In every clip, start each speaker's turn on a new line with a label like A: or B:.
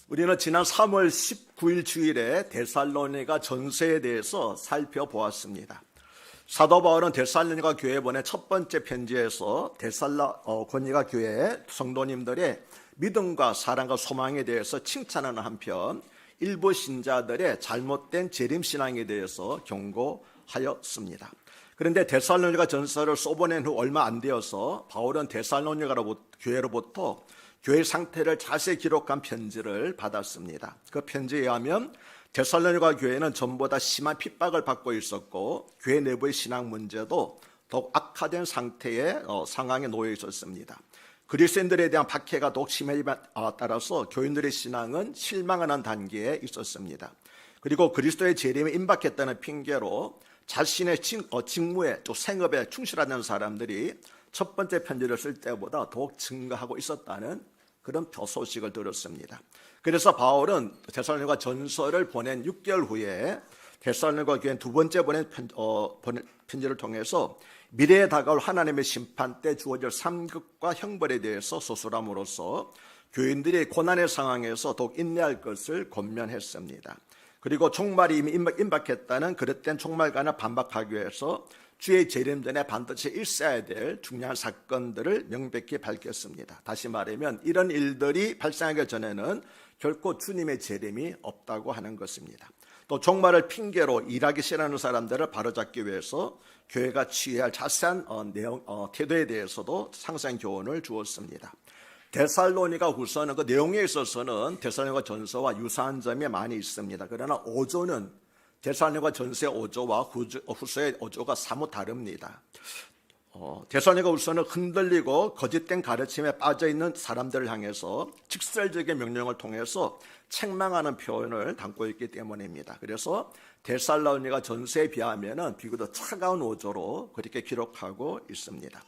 A: 우리는 지난 3월 19일 주일에 데살로니가 전서에 대해서 살펴보았습니다. 사도 바울은 데살로니가 교회에 보낸 첫 번째 편지에서 데살로니가 교회 성도님들의 믿음과 사랑과 소망에 대해서 칭찬하는 한편 일부 신자들의 잘못된 재림신앙에 대해서 경고하였습니다. 그런데 데살로니가 전서를 써보낸 후 얼마 안 되어서 바울은 데살로니가 교회로부터 교회 상태를 자세히 기록한 편지를 받았습니다. 그 편지에 의하면 데살로니가 교회는 전보다 심한 핍박을 받고 있었고 교회 내부의 신앙 문제도 더욱 악화된 상황에 놓여 있었습니다. 그리스도인들에 대한 박해가 더욱 심해짐에 따라서 교인들의 신앙은 실망하는 단계에 있었습니다. 그리고 그리스도의 재림에 임박했다는 핑계로 자신의 직무에 또 생업에 충실하는 사람들이 첫 번째 편지를 쓸 때보다 더욱 증가하고 있었다는 그런 소식을 들었습니다. 그래서 바울은 데살로니가 전서를 보낸 6개월 후에 데살로니가 교회 두 번째 보낸 편지를 통해서 미래에 다가올 하나님의 심판 때 주어질 상급과 형벌에 대해서 서술함으로써 교인들이 고난의 상황에서 더욱 인내할 것을 권면했습니다. 그리고 종말이 이미 임박했다는 그릇된 종말관을 반박하기 위해서 주의 재림 전에 반드시 있어야 될 중요한 사건들을 명백히 밝혔습니다. 다시 말하면 이런 일들이 발생하기 전에는 결코 주님의 재림이 없다고 하는 것입니다. 또 종말을 핑계로 일하기 싫어하는 사람들을 바로잡기 위해서 교회가 취해야 할 자세한 태도에 대해서도 상세한 교훈을 주었습니다. 데살로니가 후서는 그 내용에 있어서는 데살로니가 전서와 유사한 점이 많이 있습니다. 그러나 오조는 데살로니가 전서의 오조와 후서의 오조가 사뭇 다릅니다. 데살로니가 후서는 흔들리고 거짓된 가르침에 빠져있는 사람들을 향해서 직설적인 명령을 통해서 책망하는 표현을 담고 있기 때문입니다. 그래서 데살로니가 전서에 비하면 비교적 차가운 오조로 그렇게 기록하고 있습니다.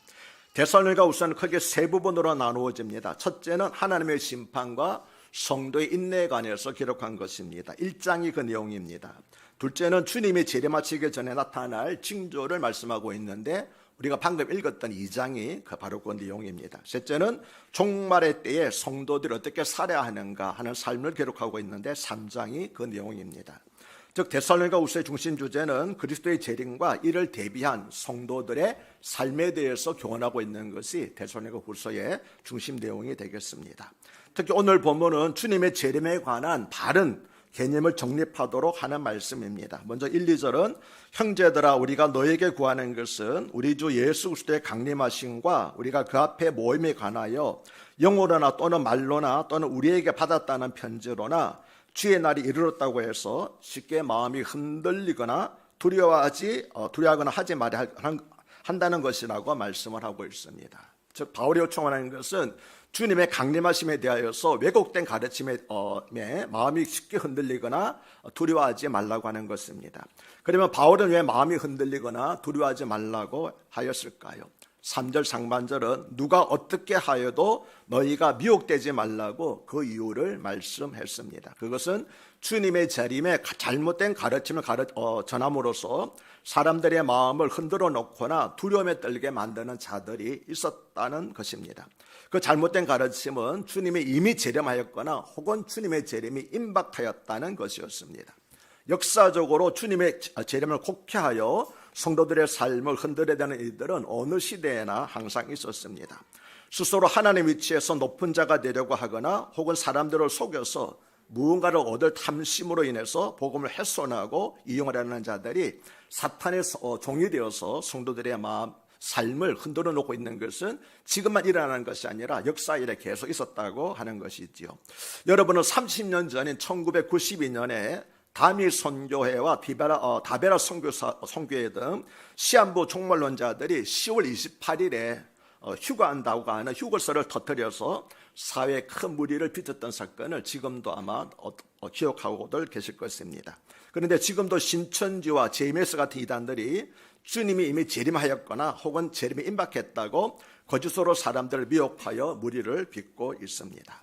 A: 데살로니가 후서는 크게 세 부분으로 나누어집니다. 첫째는 하나님의 심판과 성도의 인내에 관해서 기록한 것입니다. 1장이 그 내용입니다. 둘째는 주님이 재림하시기 전에 나타날 징조를 말씀하고 있는데 우리가 방금 읽었던 2장이 바로 그 내용입니다. 셋째는 종말의 때에 성도들이 어떻게 살아야 하는가 하는 삶을 기록하고 있는데 3장이 그 내용입니다. 즉 데살로니가 후서의 중심 주제는 그리스도의 재림과 이를 대비한 성도들의 삶에 대해서 교훈하고 있는 것이 데살로니가 후서의 중심 내용이 되겠습니다. 특히 오늘 본문은 주님의 재림에 관한 바른 개념을 정립하도록 하는 말씀입니다. 먼저 1, 2절은 형제들아 우리가 너에게 구하는 것은 우리 주 예수 그리스도의 강림하심과 우리가 그 앞에 모임에 관하여 영어로나 또는 말로나 또는 우리에게 받았다는 편지로나 주의 날이 이르렀다고 해서 쉽게 마음이 흔들리거나 두려워하거나 하지 말아야 한다는 것이라고 말씀을 하고 있습니다. 즉 바울이 요청하는 것은 주님의 강림하심에 대하여서 왜곡된 가르침에 마음이 쉽게 흔들리거나 두려워하지 말라고 하는 것입니다. 그러면 바울은 왜 마음이 흔들리거나 두려워하지 말라고 하였을까요? 3절 상반절은 누가 어떻게 하여도 너희가 미혹되지 말라고 그 이유를 말씀했습니다. 그것은 주님의 재림에 잘못된 가르침을 전함으로써 사람들의 마음을 흔들어 놓거나 두려움에 떨게 만드는 자들이 있었다는 것입니다. 그 잘못된 가르침은 주님이 이미 재림하였거나 혹은 주님의 재림이 임박하였다는 것이었습니다. 역사적으로 주님의 재림을 곡해하여 성도들의 삶을 흔들어야 되는 일들은 어느 시대에나 항상 있었습니다. 스스로 하나님 위치에서 높은 자가 되려고 하거나 혹은 사람들을 속여서 무언가를 얻을 탐심으로 인해서 복음을 훼손하고 이용하려는 자들이 사탄의 종이 되어서 성도들의 삶을 흔들어 놓고 있는 것은 지금만 일어나는 것이 아니라 역사일에 계속 있었다고 하는 것이지요. 여러분은 30년 전인 1992년에 다미 선교회와 다베라 선교회 등 시한부 종말론자들이 10월 28일에 휴가한다고 하는 휴거설을 터뜨려서 사회에 큰 무리를 빚었던 사건을 지금도 아마 기억하고들 계실 것입니다. 그런데 지금도 신천지와 JMS 같은 이단들이 주님이 이미 재림하였거나 혹은 재림이 임박했다고 거짓으로 사람들을 미혹하여 무리를 빚고 있습니다.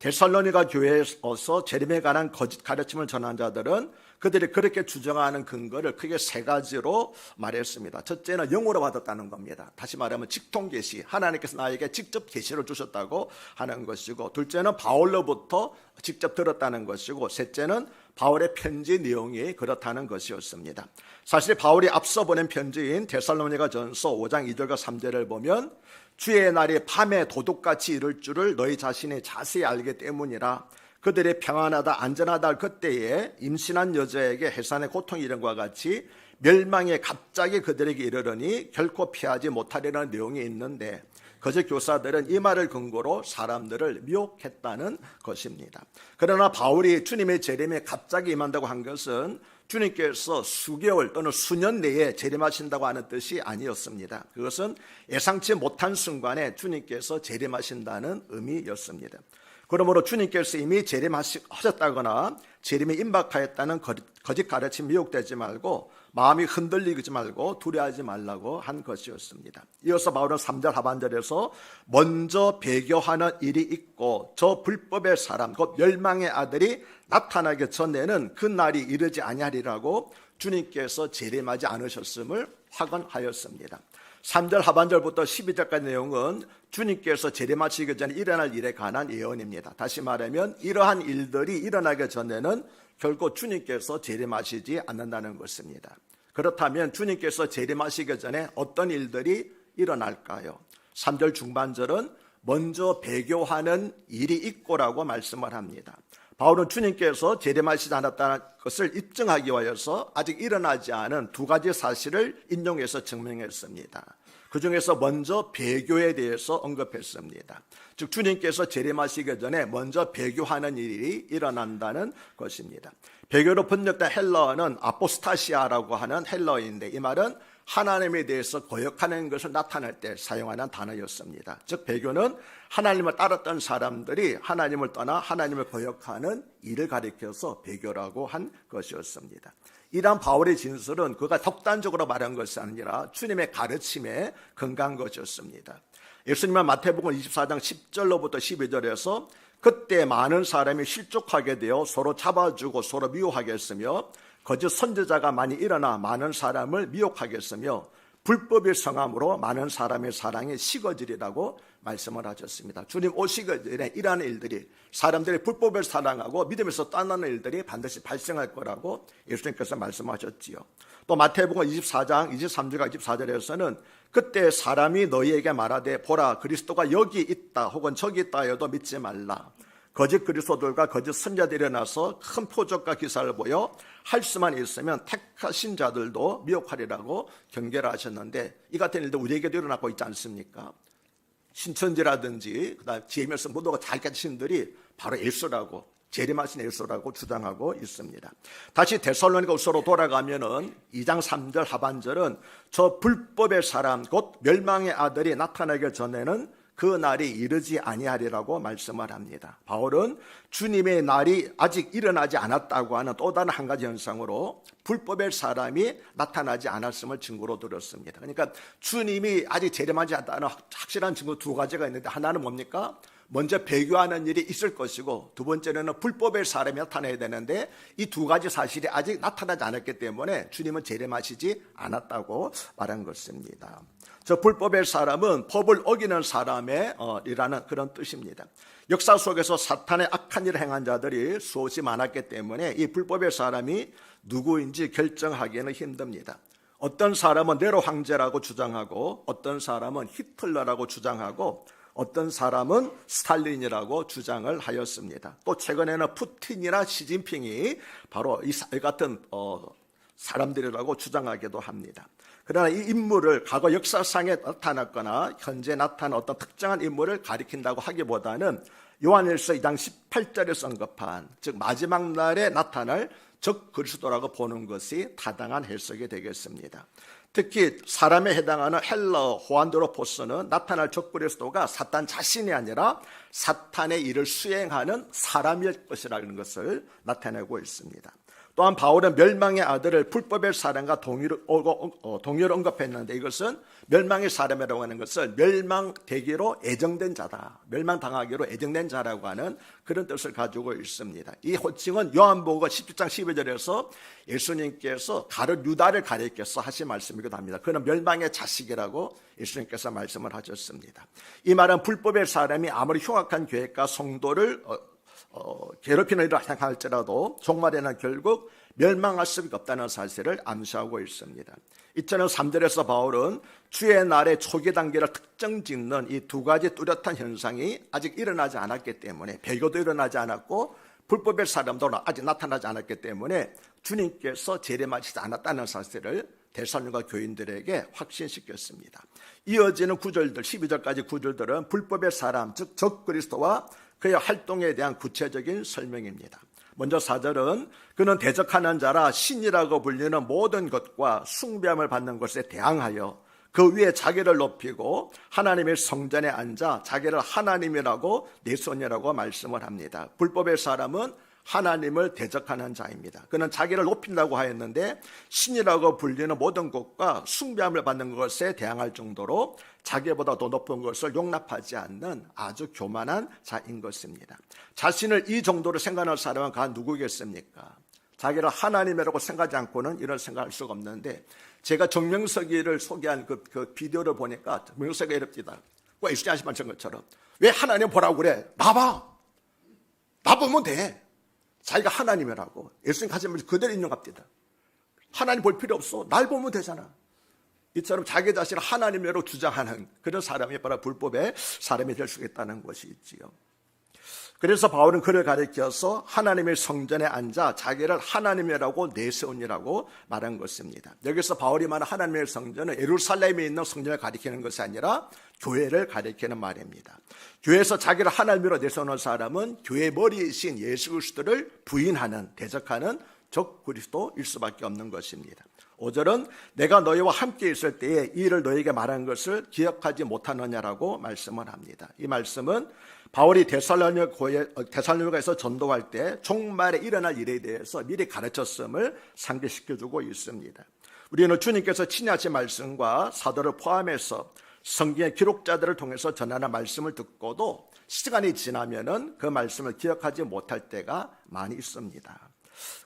A: 데살로니가 교회에서 재림에 관한 거짓 가르침을 전한 자들은 그들이 그렇게 주장하는 근거를 크게 세 가지로 말했습니다. 첫째는 영으로 받았다는 겁니다. 다시 말하면 직통계시, 하나님께서 나에게 직접 계시를 주셨다고 하는 것이고, 둘째는 바울로부터 직접 들었다는 것이고, 셋째는 바울의 편지 내용이 그렇다는 것이었습니다. 사실 바울이 앞서 보낸 편지인 데살로니가 전서 5장 2절과 3절을 보면 주의 날이 밤에 도둑같이 이를 줄을 너희 자신이 자세히 알기 때문이라. 그들이 평안하다 안전하다 할 그때에 임신한 여자에게 해산의 고통이 이른 것과 같이 멸망에 갑자기 그들에게 이르러니 결코 피하지 못하리라는 내용이 있는데, 거짓 교사들은 이 말을 근거로 사람들을 미혹했다는 것입니다. 그러나 바울이 주님의 재림에 갑자기 임한다고 한 것은 주님께서 수개월 또는 수년 내에 재림하신다고 하는 뜻이 아니었습니다. 그것은 예상치 못한 순간에 주님께서 재림하신다는 의미였습니다. 그러므로 주님께서 이미 재림하셨다거나 재림에 임박하였다는 거짓 가르침 미혹되지 말고 마음이 흔들리지 말고 두려워하지 말라고 한 것이었습니다. 이어서 바울은 3절 하반절에서 먼저 배교하는 일이 있고 저 불법의 사람 곧 멸망의 아들이 나타나기 전에는 그 날이 이르지 아니하리라고 주님께서 재림하지 않으셨음을 확언하였습니다. 3절 하반절부터 12절까지 내용은 주님께서 재림하시기 전에 일어날 일에 관한 예언입니다. 다시 말하면 이러한 일들이 일어나기 전에는 결코 주님께서 재림하시지 않는다는 것입니다. 그렇다면 주님께서 재림하시기 전에 어떤 일들이 일어날까요? 3절 중반절은 먼저 배교하는 일이 있고라고 말씀을 합니다. 바울은 주님께서 재림하시지 않았다는 것을 입증하기 위해서 아직 일어나지 않은 두 가지 사실을 인용해서 증명했습니다. 그 중에서 먼저 배교에 대해서 언급했습니다. 즉 주님께서 재림하시기 전에 먼저 배교하는 일이 일어난다는 것입니다. 배교로 번역된 헬라어는 아포스타시아라고 하는 헬라어인데, 이 말은 하나님에 대해서 거역하는 것을 나타낼 때 사용하는 단어였습니다. 즉 배교는 하나님을 따랐던 사람들이 하나님을 떠나 하나님을 거역하는 일을 가리켜서 배교라고 한 것이었습니다. 이러한 바울의 진술은 그가 독단적으로 말한 것이 아니라 주님의 가르침에 근거한 것이었습니다. 예수님은 마태복음 24장 10절로부터 12절에서 그때 많은 사람이 실족하게 되어 서로 잡아주고 서로 미워하겠으며 거짓 선지자가 많이 일어나 많은 사람을 미혹하겠으며 불법의 성함으로 많은 사람의 사랑이 식어지리라고 말씀을 하셨습니다. 주님 오시기 전에 이러한 일들이, 사람들이 불법을 사랑하고 믿음에서 떠나는 일들이 반드시 발생할 거라고 예수님께서 말씀하셨지요. 또 마태복음 24장 23절과 24절에서는 그때 사람이 너희에게 말하되 보라 그리스도가 여기 있다 혹은 저기 있다 하여도 믿지 말라. 거짓 그리스도들과 거짓 선자들이 일어나서 큰 표적과 기사를 보여 할 수만 있으면 택하신 자들도 미혹하리라고 경계를 하셨는데, 이 같은 일도 우리에게도 일어나고 있지 않습니까? 신천지라든지 그다음 GMS 모두가 잘 가르치는 분들이 바로 예수라고, 재림하신 예수라고 주장하고 있습니다. 다시 데살로니가 후서로 돌아가면은 2장 3절 하반절은 저 불법의 사람 곧 멸망의 아들이 나타나기 전에는 그 날이 이르지 아니하리라고 말씀을 합니다. 바울은 주님의 날이 아직 일어나지 않았다고 하는 또 다른 한 가지 현상으로 불법의 사람이 나타나지 않았음을 증거로 들었습니다. 그러니까 주님이 아직 재림하지 않았다는 확실한 증거 두 가지가 있는데, 하나는 뭡니까? 먼저 배교하는 일이 있을 것이고, 두 번째는 불법의 사람이 나타나야 되는데, 이 두 가지 사실이 아직 나타나지 않았기 때문에 주님은 재림하시지 않았다고 말한 것입니다. 저 불법의 사람은 법을 어기는 사람의 이라는 그런 뜻입니다. 역사 속에서 사탄의 악한 일을 행한 자들이 수없이 많았기 때문에 이 불법의 사람이 누구인지 결정하기에는 힘듭니다. 어떤 사람은 네로 황제라고 주장하고, 어떤 사람은 히틀러라고 주장하고, 어떤 사람은 스탈린이라고 주장을 하였습니다. 또 최근에는 푸틴이나 시진핑이 바로 이 같은 사람들이라고 주장하기도 합니다. 그러나 이 인물을 과거 역사상에 나타났거나 현재 나타난 어떤 특정한 인물을 가리킨다고 하기보다는 요한일서 2장 18절에서 언급한, 즉 마지막 날에 나타날 적 그리스도라고 보는 것이 타당한 해석이 되겠습니다. 특히 사람에 해당하는 헬라어 호안드로포스는 나타날 적 그리스도가 사탄 자신이 아니라 사탄의 일을 수행하는 사람일 것이라는 것을 나타내고 있습니다. 또한 바울은 멸망의 아들을 불법의 사람과 동의를 언급했는데 이것은 멸망의 사람이라고 하는 것을 멸망되기로 예정된 자다, 멸망당하기로 예정된 자라고 하는 그런 뜻을 가지고 있습니다. 이 호칭은 요한복음 17장 12절에서 예수님께서 유다를 가리켜서 하신 말씀이기도 합니다. 그는 멸망의 자식이라고 예수님께서 말씀을 하셨습니다. 이 말은 불법의 사람이 아무리 흉악한 계획과 성도를 괴롭히는 일을 행할지라도 종말에는 결국 멸망할 수밖에 없다는 사실을 암시하고 있습니다. 이처럼 3절에서 바울은 주의 날의 초기 단계를 특정 짓는 이 두 가지 뚜렷한 현상이 아직 일어나지 않았기 때문에, 배교도 일어나지 않았고 불법의 사람도 아직 나타나지 않았기 때문에 주님께서 재림하시지 않았다는 사실을 데살로니가 교인들에게 확신시켰습니다. 이어지는 구절들, 12절까지 구절들은 불법의 사람, 즉 적그리스도와 그의 활동에 대한 구체적인 설명입니다. 먼저 4절은 그는 대적하는 자라 신이라고 불리는 모든 것과 숭배함을 받는 것에 대항하여 그 위에 자기를 높이고 하나님의 성전에 앉아 자기를 하나님이라고 내세우니라고 말씀을 합니다. 불법의 사람은 하나님을 대적하는 자입니다. 그는 자기를 높인다고 하였는데 신이라고 불리는 모든 것과 숭배함을 받는 것에 대항할 정도로 자기보다 더 높은 것을 용납하지 않는 아주 교만한 자인 것입니다. 자신을 이 정도로 생각하는 사람은 과연 누구겠습니까? 자기를 하나님이라고 생각하지 않고는 이런 생각할 수가 없는데, 제가 정명석이를 소개한 그 비디오를 보니까 정명석이가 이럽니다. 꼭 예수님 하신 것처럼 왜 하나님 보라고 그래? 나봐, 나 보면 돼. 자기가 하나님이라고 예수님 가진 말씀 그대로 인용합니다. 하나님 볼 필요 없어, 날 보면 되잖아. 이처럼 자기 자신을 하나님으로 주장하는 그런 사람이 바로 불법의 사람이 될 수 있다는 것이 있지요. 그래서 바울은 그를 가리켜서 하나님의 성전에 앉아 자기를 하나님이라고 내세우니라고 말한 것입니다. 여기서 바울이 말한 하나님의 성전은 예루살렘에 있는 성전을 가리키는 것이 아니라 교회를 가리키는 말입니다. 교회에서 자기를 하나님으로 내세우는 사람은 교회의 머리이신 예수 그리스도를 부인하는, 대적하는 적그리스도일 수밖에 없는 것입니다. 5절은 내가 너희와 함께 있을 때에 이 일을 너희에게 말한 것을 기억하지 못하느냐라고 말씀을 합니다. 이 말씀은 바울이 데살로니가에서 전도할 때 종말에 일어날 일에 대해서 미리 가르쳤음을 상기시켜주고 있습니다. 우리는 주님께서 친히 하신 말씀과 사도를 포함해서 성경의 기록자들을 통해서 전하는 말씀을 듣고도 시간이 지나면은 그 말씀을 기억하지 못할 때가 많이 있습니다.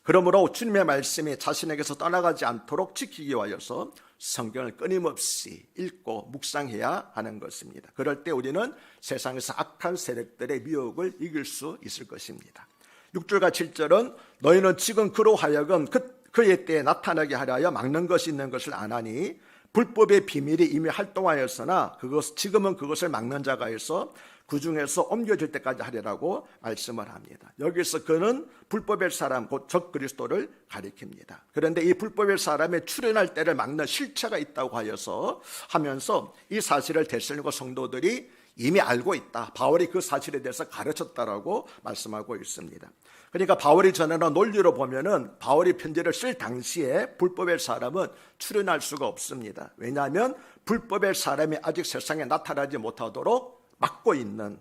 A: 그러므로 주님의 말씀이 자신에게서 떠나가지 않도록 지키기 위하여서 성경을 끊임없이 읽고 묵상해야 하는 것입니다. 그럴 때 우리는 세상에서 악한 세력들의 미혹을 이길 수 있을 것입니다. 6절과 7절은 너희는 지금 그로 하여금 그의 때에 나타나게 하려 막는 것이 있는 것을 아나니 불법의 비밀이 이미 활동하였으나 지금은 그것을 막는 자가 있어 그 중에서 옮겨질 때까지 하리라고 말씀을 합니다. 여기서 그는 불법의 사람, 곧 적그리스도를 가리킵니다. 그런데 이 불법의 사람의 출현할 때를 막는 실체가 있다고 하면서 이 사실을 데살로니가 성도들이 이미 알고 있다, 바울이 그 사실에 대해서 가르쳤다라고 말씀하고 있습니다. 그러니까 바울이 전하는 논리로 보면은 바울이 편지를 쓸 당시에 불법의 사람은 출현할 수가 없습니다. 왜냐하면 불법의 사람이 아직 세상에 나타나지 못하도록 막고 있는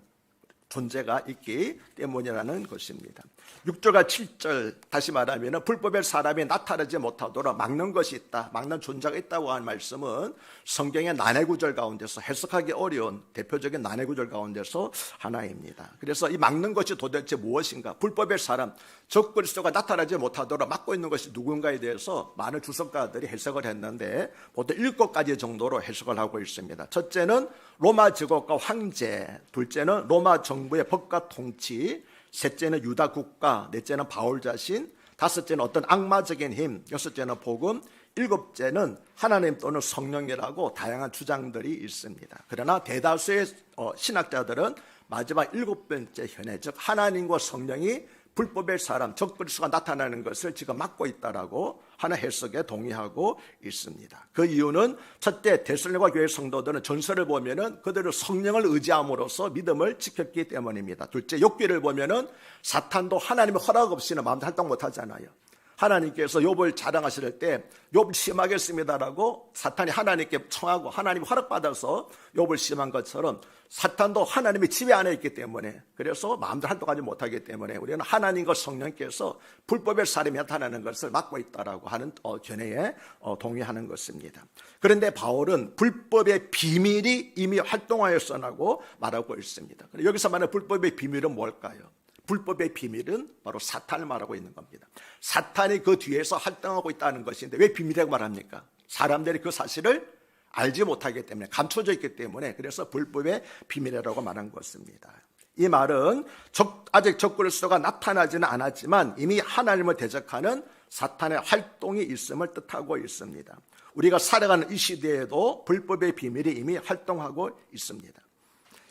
A: 존재가 있기 때문이라는 것입니다. 6절과 7절 다시 말하면 불법의 사람이 나타나지 못하도록 막는 것이 있다, 막는 존재가 있다고 하는 말씀은 성경의 난해구절 가운데서 해석하기 어려운 대표적인 난해구절 가운데서 하나입니다. 그래서 이 막는 것이 도대체 무엇인가, 불법의 사람, 적그리스도가 나타나지 못하도록 막고 있는 것이 누군가에 대해서 많은 주석가들이 해석을 했는데 보통 7가지 정도로 해석을 하고 있습니다. 첫째는 로마 제국과 황제, 둘째는 로마 정부의 법과 통치, 셋째는 유다 국가, 넷째는 바울 자신, 다섯째는 어떤 악마적인 힘, 여섯째는 복음, 일곱째는 하나님 또는 성령이라고 다양한 주장들이 있습니다. 그러나 대다수의 신학자들은 마지막 7번째 현에, 즉 하나님과 성령이 불법의 사람, 적그리스도가 나타나는 것을 지금 막고 있다라고 하는 해석에 동의하고 있습니다. 그 이유는 첫째, 데살로니가 교회 성도들은 전설을 보면은 그들은 성령을 의지함으로써 믿음을 지켰기 때문입니다. 둘째, 욥기를 보면은 사탄도 하나님의 허락 없이는 마음대로 활동 못하잖아요. 하나님께서 욥을 자랑하실 때 욥을 시험하겠습니다라고 사탄이 하나님께 청하고 하나님이 허락받아서 욥을 시험한 것처럼 사탄도 하나님의 지배 안에 있기 때문에, 그래서 마음대로 활동하지 못하기 때문에 우리는 하나님과 성령께서 불법의 사람이 나타나는 것을 막고 있다라고 하는 견해에 동의하는 것입니다. 그런데 바울은 불법의 비밀이 이미 활동하였으라고 말하고 있습니다. 여기서 말하는 불법의 비밀은 뭘까요? 불법의 비밀은 바로 사탄을 말하고 있는 겁니다. 사탄이 그 뒤에서 활동하고 있다는 것인데 왜 비밀이라고 말합니까? 사람들이 그 사실을 알지 못하기 때문에, 감춰져 있기 때문에, 그래서 불법의 비밀이라고 말한 것입니다. 이 말은 아직 적그리스도가 나타나지는 않았지만 이미 하나님을 대적하는 사탄의 활동이 있음을 뜻하고 있습니다. 우리가 살아가는 이 시대에도 불법의 비밀이 이미 활동하고 있습니다.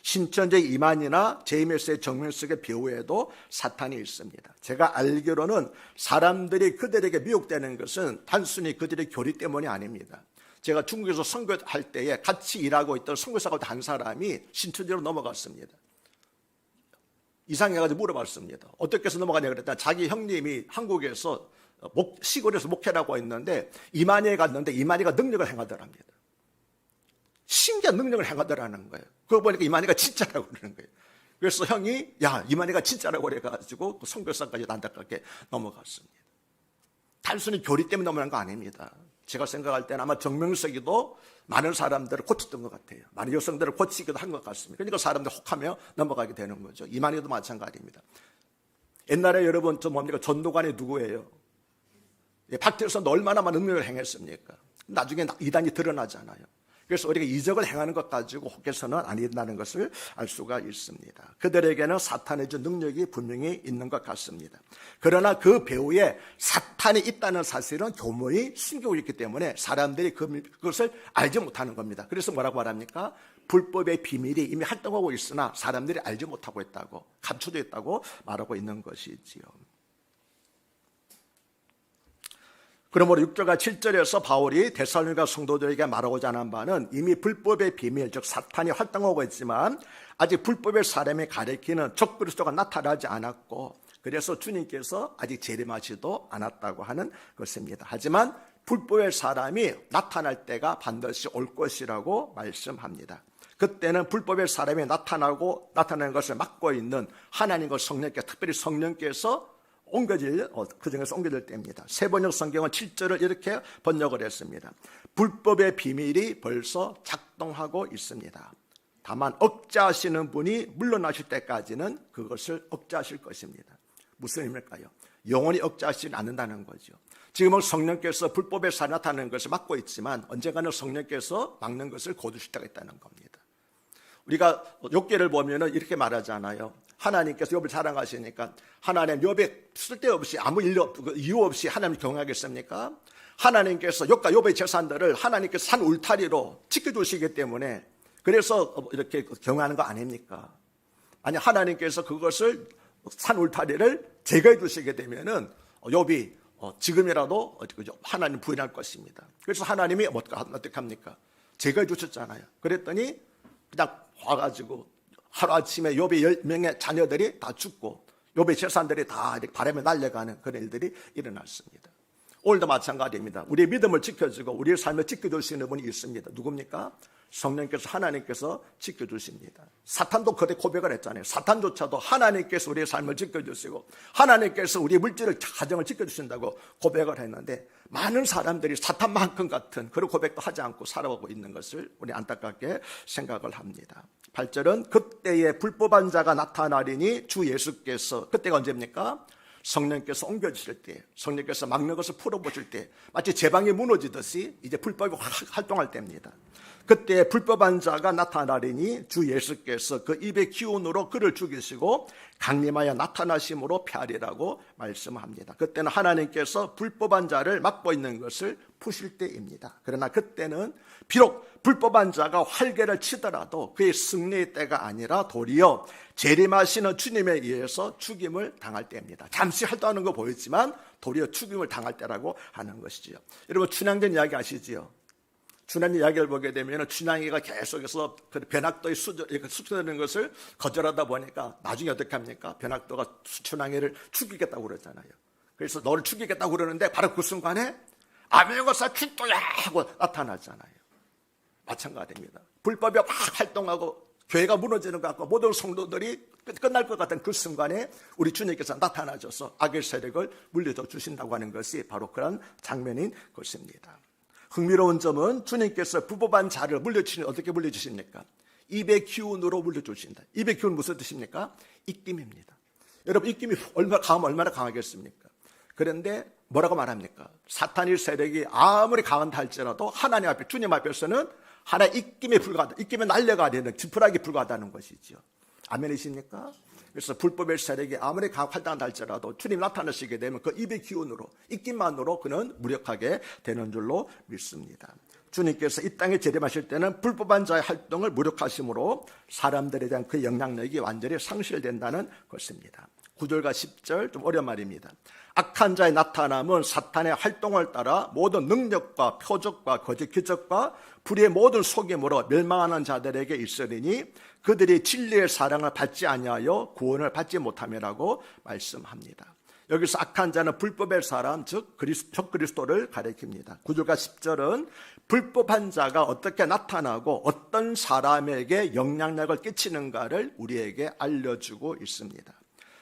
A: 신천지의 이만희나 제이메스의 정명석의 배후에도 사탄이 있습니다. 제가 알기로는 사람들이 그들에게 미혹되는 것은 단순히 그들의 교리 때문이 아닙니다. 제가 중국에서 선교할 때에 같이 일하고 있던 선교사가 한 사람이 신천지로 넘어갔습니다. 이상해가지고 물어봤습니다. 어떻게 해서 넘어가냐 그랬더니 자기 형님이 한국에서 시골에서 목회라고 했는데 이만희에 갔는데 이만희가 능력을 행하더랍니다. 신기한 능력을 행하더라는 거예요. 그거 보니까 이만희가 진짜라고 그러는 거예요. 그래서 형이 이만희가 진짜라고 그래가지고 그 선교사까지 안타깝게 넘어갔습니다. 단순히 교리 때문에 넘어간 거 아닙니다. 제가 생각할 때는 아마 정명석이도 많은 사람들을 고쳤던 것 같아요. 많은 여성들을 고치기도 한 것 같습니다. 그러니까 사람들 혹하며 넘어가게 되는 거죠. 이만희도 마찬가지입니다. 옛날에 여러분 전도관이 누구예요? 박태선도 얼마나 많은 능력을 행했습니까? 나중에 이단이 드러나잖아요. 그래서 우리가 이적을 행하는 것 가지고 혹해서는 아니다는 것을 알 수가 있습니다. 그들에게는 사탄의 능력이 분명히 있는 것 같습니다. 그러나 그 배후에 사탄이 있다는 사실은 교묘히 숨기고 있기 때문에 사람들이 그것을 알지 못하는 겁니다. 그래서 뭐라고 말합니까? 불법의 비밀이 이미 활동하고 있으나 사람들이 알지 못하고 있다고, 감춰져 있다고 말하고 있는 것이지요. 그러므로 6절과 7절에서 바울이 데살로니가 성도들에게 말하고자 하는 바는 이미 불법의 비밀, 즉 사탄이 활동하고 있지만 아직 불법의 사람이 가리키는 적그리스도가 나타나지 않았고, 그래서 주님께서 아직 재림하지도 않았다고 하는 것입니다. 하지만 불법의 사람이 나타날 때가 반드시 올 것이라고 말씀합니다. 그때는 불법의 사람이 나타나는 것을 막고 있는 하나님과 성령께, 특별히 성령께서 그 중에서 옮겨질 때입니다. 세번역 성경은 7절을 이렇게 번역을 했습니다. 불법의 비밀이 벌써 작동하고 있습니다. 다만 억제하시는 분이 물러나실 때까지는 그것을 억제하실 것입니다. 무슨 의미일까요? 영원히 억제하시지 않는다는 거죠. 지금은 성령께서 불법의 사람이 나타나는 것을 막고 있지만 언젠가는 성령께서 막는 것을 거두실 때가 있다는 겁니다. 우리가 욥기를 보면은 이렇게 말하잖아요. 하나님께서 욥을 사랑하시니까 하나님 욥에 쓸데없이 아무 이유 없이 하나님을 경외하겠습니까? 하나님께서 욥과 욥의 재산들을 하나님께서 산 울타리로 지켜주시기 때문에 그래서 이렇게 경외하는 거 아닙니까? 아니, 하나님께서 그것을 산 울타리를 제거해 주시게 되면은 욥이 지금이라도 하나님 부인할 것입니다. 그래서 하나님이 어떻게 합니까? 제거해 주셨잖아요. 그랬더니 그냥 와가지고 하루아침에 욥의 10명의 자녀들이 다 죽고 욥의 재산들이 다 바람에 날려가는 그런 일들이 일어났습니다. 오늘도 마찬가지입니다. 우리의 믿음을 지켜주고 우리의 삶을 지켜줄 수 있는 분이 있습니다. 누굽니까? 성령께서, 하나님께서 지켜주십니다. 사탄도 그때 고백을 했잖아요. 사탄조차도 하나님께서 우리의 삶을 지켜주시고 하나님께서 우리의 물질을, 가정을 지켜주신다고 고백을 했는데 많은 사람들이 사탄만큼 같은 그런 고백도 하지 않고 살아가고 있는 것을 우리 안타깝게 생각을 합니다. 8절은 그때에 불법한 자가 나타나리니 주 예수께서, 그때가 언제입니까? 성령께서 옮겨주실 때, 성령께서 막는 것을 풀어보실 때, 마치 제방이 무너지듯이 이제 불법이 활동할 때입니다. 그때 불법한 자가 나타나리니 주 예수께서 그 입의 기운으로 그를 죽이시고 강림하여 나타나심으로 폐하리라고 말씀합니다. 그때는 하나님께서 불법한 자를 막고 있는 것을 푸실 때입니다. 그러나 그때는 비록 불법한 자가 활개를 치더라도 그의 승리의 때가 아니라 도리어 재림하시는 주님에 의해서 죽임을 당할 때입니다. 잠시 활동하는 거 보이지만 도리어 죽임을 당할 때라고 하는 것이지요. 여러분, 춘향전 이야기 아시지요? 춘향 이야기를 보게 되면 춘향이가 계속해서 변학도의 수출되는 것을 거절하다 보니까 나중에 어떻게 합니까? 변학도가 춘향이를 죽이겠다고 그러잖아요. 그래서 너를 죽이겠다고 그러는데 바로 그 순간에 아메고사 출도야 하고 나타나잖아요. 마찬가지입니다. 불법이 확 활동하고 교회가 무너지는 것 같고 모든 성도들이 끝날 것 같은 그 순간에 우리 주님께서 나타나셔서 악의 세력을 물려줘 주신다고 하는 것이 바로 그런 장면인 것입니다. 흥미로운 점은 주님께서 불법한 자를 물려주시니 어떻게 물려주십니까? 입의 기운으로 물려주신다. 입의 기운 무슨 뜻입니까? 입김입니다. 여러분 입김이 얼마나 강하겠습니까? 그런데 뭐라고 말합니까? 사탄의 세력이 아무리 강한다 할지라도 하나님 앞에 주님 앞에서는 하나의 입김에 불과하다. 입김에 날려가 되는 지푸라기 불과하다는 것이죠. 아멘이십니까? 그래서 불법의 세력이 아무리 활동한다 할지라도 주님 나타나시게 되면 그 입의 기운으로 입김만으로 그는 무력하게 되는 줄로 믿습니다. 주님께서 이 땅에 재림하실 때는 불법한 자의 활동을 무력하심으로 사람들에 대한 그 영향력이 완전히 상실된다는 것입니다. 9절과 10절 좀 어려운 말입니다. 악한 자의 나타남은 사탄의 활동을 따라 모든 능력과 표적과 거짓 기적과 불의의 모든 속임으로 멸망하는 자들에게 있으리니 그들이 진리의 사랑을 받지 아니하여 구원을 받지 못함이라고 말씀합니다. 여기서 악한 자는 불법의 사람, 즉 적그리스도를 가리킵니다. 9절과 10절은 불법한 자가 어떻게 나타나고 어떤 사람에게 영향력을 끼치는가를 우리에게 알려주고 있습니다.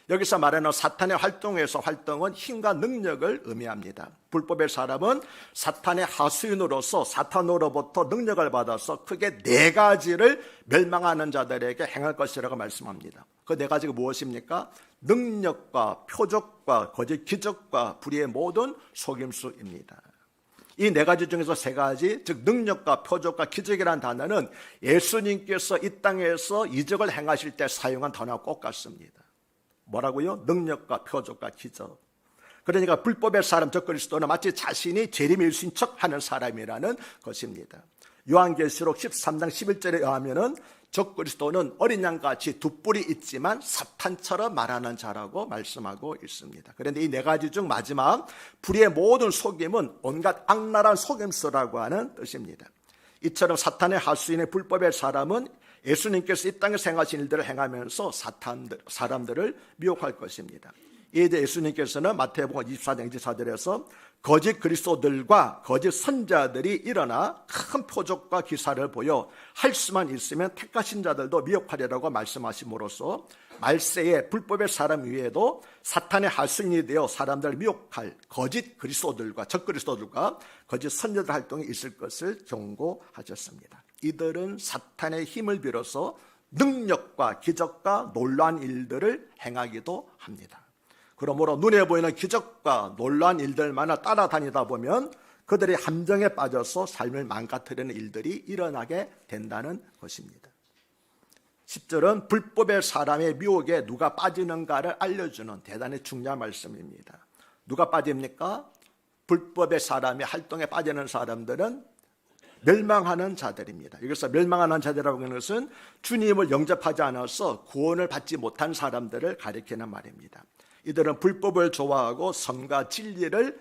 A: 여기서 말하는 사탄의 활동은 힘과 능력을 의미합니다. 불법의 사람은 사탄의 하수인으로서 사탄으로부터 능력을 받아서 크게 4가지를 멸망하는 자들에게 행할 것이라고 말씀합니다. 그 4가지가 무엇입니까? 능력과 표적과 거짓 기적과 불의의 모든 속임수입니다. 이 4가지 중에서 3가지, 즉 능력과 표적과 기적이라는 단어는 예수님께서 이 땅에서 이적을 행하실 때 사용한 단어와 꼭 같습니다. 뭐라고요? 능력과 표적과 기적. 그러니까 불법의 사람 적그리스도는 마치 자신이 재림의 일수인 척하는 사람이라는 것입니다. 요한계시록 13장 11절에 의하면은 적그리스도는 어린 양같이 2뿔이 있지만 사탄처럼 말하는 자라고 말씀하고 있습니다. 그런데 이 4가지 중 마지막 불의의 모든 속임은 온갖 악랄한 속임수라고 하는 뜻입니다. 이처럼 사탄의 하수인의 불법의 사람은 예수님께서 이 땅에 행하신 일들을 행하면서 사람들을 미혹할 것입니다. 이에 대해 예수님께서는 마태복음 24장 24절에서 거짓 그리스도들과 거짓 선자들이 일어나 큰 표적과 기사를 보여 할 수만 있으면 택하신 자들도 미혹하리라고 말씀하심으로써 말세에 불법의 사람 위에도 사탄의 하수인이 되어 사람들을 미혹할 거짓 그리스도들과 적그리스도들과 거짓 선자들 활동이 있을 것을 경고하셨습니다. 이들은 사탄의 힘을 빌어서 능력과 기적과 놀라운 일들을 행하기도 합니다. 그러므로 눈에 보이는 기적과 놀라운 일들만을 따라다니다 보면 그들의 함정에 빠져서 삶을 망가뜨리는 일들이 일어나게 된다는 것입니다. 10절은 불법의 사람의 미혹에 누가 빠지는가를 알려주는 대단히 중요한 말씀입니다. 누가 빠집니까? 불법의 사람의 활동에 빠지는 사람들은 멸망하는 자들입니다. 여기서 멸망하는 자들이라고 하는 것은 주님을 영접하지 않아서 구원을 받지 못한 사람들을 가리키는 말입니다. 이들은 불법을 좋아하고 선과 진리를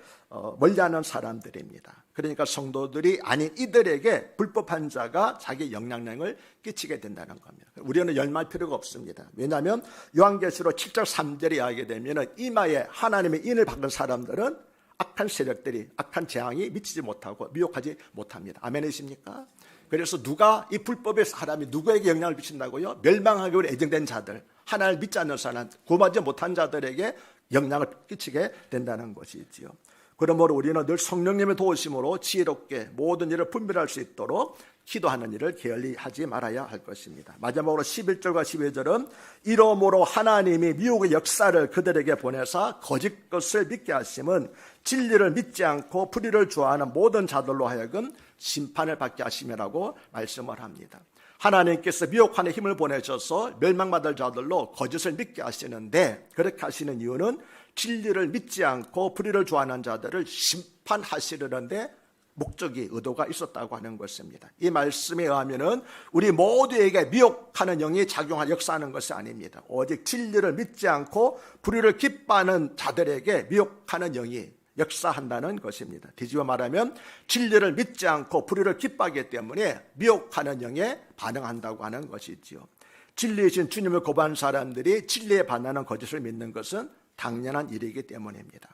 A: 멀리하는 사람들입니다. 그러니까 성도들이 아닌 이들에게 불법한 자가 자기 영향력을 끼치게 된다는 겁니다. 우리는 열망할 필요가 없습니다. 왜냐하면 요한계시록 7절 3절에 이야기하게 되면 이마에 하나님의 인을 받은 사람들은 악한 세력들이 악한 재앙이 미치지 못하고 미혹하지 못합니다. 아멘이십니까? 그래서 누가 이 불법의 사람이 누구에게 영향을 미친다고요? 멸망하기로 예정된 자들, 하나님을 믿지 않는 사람, 구원하지 못한 자들에게 영향을 끼치게 된다는 것이지요. 그러므로 우리는 늘 성령님의 도우심으로 지혜롭게 모든 일을 분별할 수 있도록 기도하는 일을 게을리하지 말아야 할 것입니다. 마지막으로 11절과 12절은 이러므로 하나님이 미혹의 역사를 그들에게 보내사 거짓 것을 믿게 하심은 진리를 믿지 않고 불의를 좋아하는 모든 자들로 하여금 심판을 받게 하심이라고 말씀을 합니다. 하나님께서 미혹하는 힘을 보내셔서 멸망받을 자들로 거짓을 믿게 하시는데, 그렇게 하시는 이유는 진리를 믿지 않고 불의를 좋아하는 자들을 심판하시려는데 목적이, 의도가 있었다고 하는 것입니다. 이 말씀에 의하면은 우리 모두에게 미혹하는 영이 작용하는 역사하는 것이 아닙니다. 오직 진리를 믿지 않고 불의를 기뻐하는 자들에게 미혹하는 영이 역사한다는 것입니다. 뒤집어 말하면 진리를 믿지 않고 불의를 기뻐하기 때문에 미혹하는 영에 반응한다고 하는 것이지요. 진리이신 주님을 거부한 사람들이 진리에 반하는 거짓을 믿는 것은 당연한 일이기 때문입니다.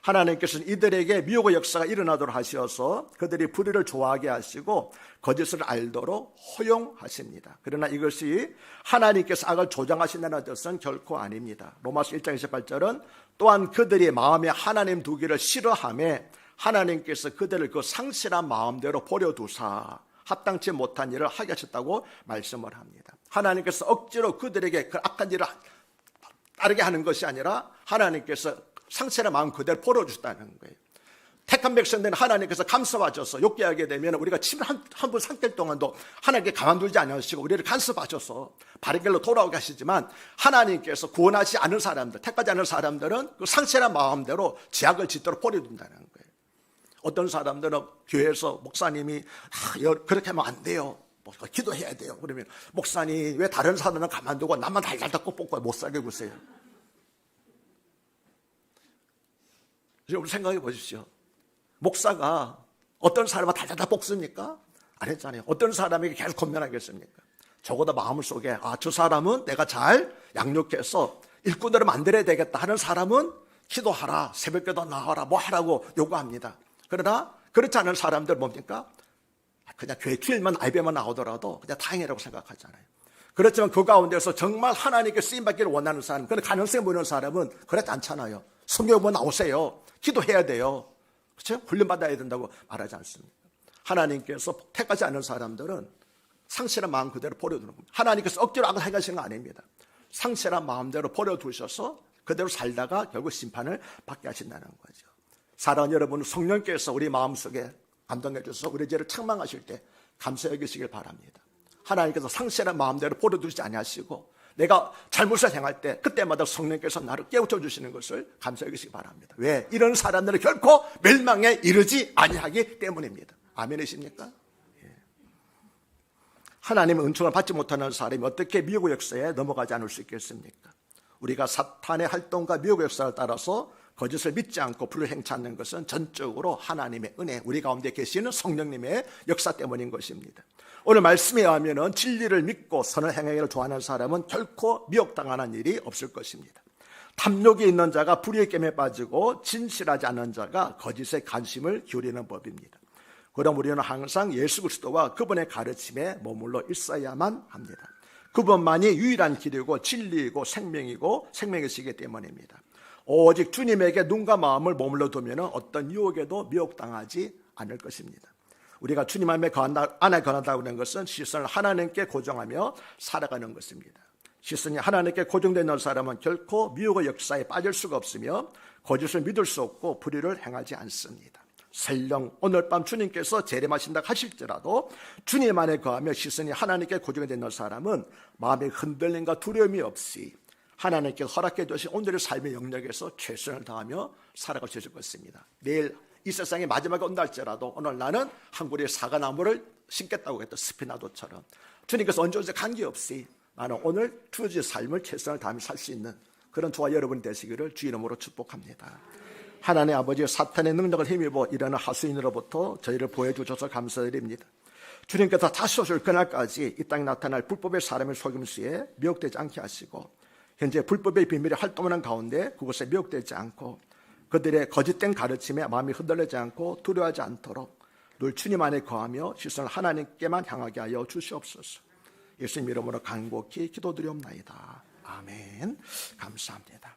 A: 하나님께서는 이들에게 미혹의 역사가 일어나도록 하셔서 그들이 불의를 좋아하게 하시고 거짓을 알도록 허용하십니다. 그러나 이것이 하나님께서 악을 조장하신다는 뜻은 결코 아닙니다. 로마서 1장 28절은 또한 그들이 마음에 하나님 두기를 싫어하며 하나님께서 그들을 그 상실한 마음대로 버려두사 합당치 못한 일을 하게 하셨다고 말씀을 합니다. 하나님께서 억지로 그들에게 그 악한 일을 따르게 하는 것이 아니라 하나님께서 상실한 마음 그대로 버려주셨다는 거예요. 택한 백성들은 하나님께서 감싸봐줘서 욕되하게 되면 우리가 침을 한 번 삼킬 동안도 하나님께 가만두지 않으시고 우리를 간섭하셔서 바른 길로 돌아오게 하시지만 하나님께서 구원하지 않은 사람들, 택하지 않은 사람들은 그 상실한 마음대로 죄악을 짓도록 버려둔다는 거예요. 어떤 사람들은 교회에서 목사님이 그렇게 하면 안 돼요. 기도해야 돼요. 그러면 목사님 왜 다른 사람은 가만두고 나만 달달달 꼭 못 살게 구세요. 여러분 생각해 보십시오. 목사가 어떤 사람을 달달달 볶습니까? 안 했잖아요. 어떤 사람에게 계속 권면하겠습니까? 적어도 마음 속에 저 사람은 내가 잘 양육해서 일꾼대로 만들어야 되겠다 하는 사람은 기도하라, 새벽기도 나와라, 뭐 하라고 요구합니다. 그러나 그렇지 않은 사람들 뭡니까? 그냥 교회 주일만 예배만 나오더라도 그냥 다행이라고 생각하잖아요. 그렇지만 그 가운데서 정말 하나님께 쓰임받기를 원하는 사람, 그런 가능성이 보이는 사람은 그렇지 않잖아요. 성경만 나오세요. 기도해야 돼요. 그렇죠? 훈련받아야 된다고 말하지 않습니다. 하나님께서 택하지 않은 사람들은 상실한 마음 그대로 버려두는 겁니다. 하나님께서 억지로 악을 행하시는 거 아닙니다. 상실한 마음대로 버려두셔서 그대로 살다가 결국 심판을 받게 하신다는 거죠. 사랑하는 여러분, 성령께서 우리 마음속에 감동해 주셔서 우리 죄를 책망하실 때 감사 여기시길 바랍니다. 하나님께서 상실한 마음대로 버려두지 아니하시고 내가 잘못을 행할 때 그때마다 성령께서 나를 깨우쳐 주시는 것을 감사 여기시기 바랍니다. 왜? 이런 사람들은 결코 멸망에 이르지 아니하기 때문입니다. 아멘이십니까? 예. 하나님의 은총을 받지 못하는 사람이 어떻게 미혹의 역사에 넘어가지 않을 수 있겠습니까? 우리가 사탄의 활동과 미혹의 역사를 따라서 거짓을 믿지 않고 불을 행치 않는 것은 전적으로 하나님의 은혜, 우리 가운데 계시는 성령님의 역사 때문인 것입니다. 오늘 말씀에 의하면 진리를 믿고 선을 행하기를 좋아하는 사람은 결코 미혹당하는 일이 없을 것입니다. 탐욕이 있는 자가 불의의 깸에 빠지고 진실하지 않은 자가 거짓에 관심을 기울이는 법입니다. 그럼 우리는 항상 예수 그리스도와 그분의 가르침에 머물러 있어야만 합니다. 그분만이 유일한 길이고 진리이고 생명이고 생명이시기 때문입니다. 오직 주님에게 눈과 마음을 머물러 두면 어떤 유혹에도 미혹당하지 않을 것입니다. 우리가 주님 안에 거한다고 하는 것은 시선을 하나님께 고정하며 살아가는 것입니다. 시선이 하나님께 고정되는 사람은 결코 미혹의 역사에 빠질 수가 없으며 거짓을 믿을 수 없고 불의를 행하지 않습니다. 설령 오늘 밤 주님께서 재림하신다 하실지라도 주님 안에 거하며 시선이 하나님께 고정되는 사람은 마음의 흔들림과 두려움이 없이 하나님께 허락해 주신 오늘의 삶의 영역에서 최선을 다하며 살아갈 수 있을 것입니다. 내일 이 세상에 마지막에 온다 할지라도 오늘 나는 한 그루의 사과나무를 심겠다고 했던 스피나도처럼 주님께서 언제 오든지 관계없이 나는 오늘 주어진 삶을 최선을 다하며 살 수 있는 그런 저와 여러분이 되시기를 주 이름으로 축복합니다. 하나님 아버지, 사탄의 능력을 힘입어 일어나는 하수인으로부터 저희를 보여주셔서 감사드립니다. 주님께서 다시 오실 그날까지 이 땅에 나타날 불법의 사람의 속임수에 미혹되지 않게 하시고 현재 불법의 비밀이 활동하는 가운데 그것에 미혹되지 않고 그들의 거짓된 가르침에 마음이 흔들리지 않고 두려워하지 않도록 늘 주님 안에 거하며 시선을 하나님께만 향하게 하여 주시옵소서. 예수님 이름으로 간곡히 기도드리옵나이다. 아멘. 감사합니다.